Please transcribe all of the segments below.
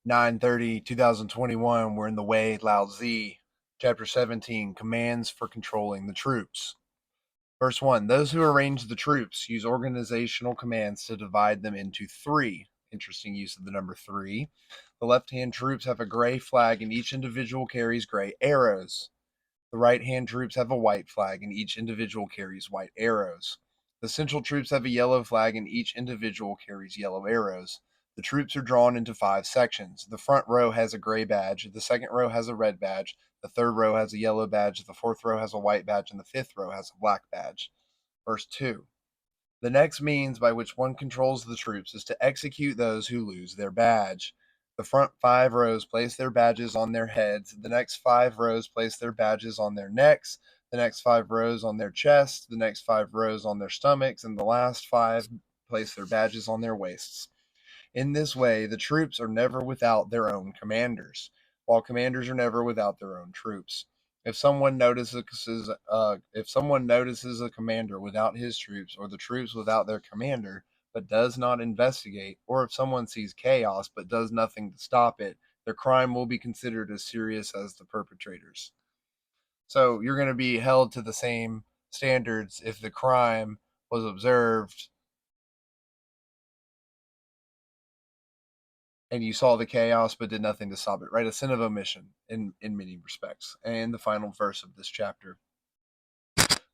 9/30/2021. We're in the Wei Liaozi, chapter 17, commands for controlling the troops. Verse 1, those who arrange the troops use organizational commands to divide them into three. Interesting use of the number three. The left-hand troops have a gray flag and each individual carries gray arrows. The right-hand troops have a white flag and each individual carries white arrows. The central troops have a yellow flag and each individual carries yellow arrows. The troops are drawn into 5 sections. The front row has a gray badge, the second row has a red badge, the third row has a yellow badge, the fourth row has a white badge, and the fifth row has a black badge. Verse 2. The next means by which one controls the troops is to execute those who lose their badge. The front 5 rows place their badges on their heads, the next 5 rows place their badges on their necks, the next 5 rows on their chests, the next 5 rows on their stomachs, and the last 5 place their badges on their waists. In this way, the troops are never without their own commanders, while commanders are never without their own troops. If someone notices a commander without his troops, or the troops without their commander, but does not investigate, or if someone sees chaos but does nothing to stop it, their crime will be considered as serious as the perpetrators. So you're going to be held to the same standards if the crime was observed and you saw the chaos but did nothing to stop it, right? A sin of omission in many respects. And the final verse of this chapter.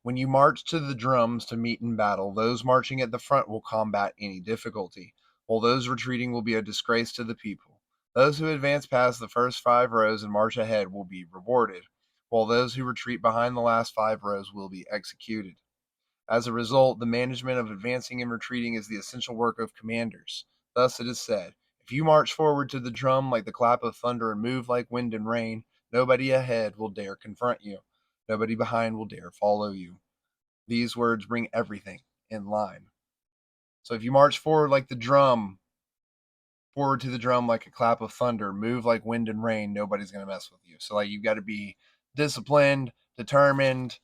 When you march to the drums to meet in battle, those marching at the front will combat any difficulty, while those retreating will be a disgrace to the people. Those who advance past the first 5 rows and march ahead will be rewarded, while those who retreat behind the last 5 rows will be executed. As a result, the management of advancing and retreating is the essential work of commanders. Thus it is said, if you march forward to the drum like the clap of thunder and move like wind and rain, nobody ahead will dare confront you. Nobody behind will dare follow you. These words bring everything in line. So if you march forward like the drum, forward to the drum like a clap of thunder, move like wind and rain, nobody's going to mess with you. So like you've got to be disciplined, determined,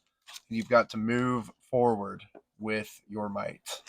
you've got to move forward with your might.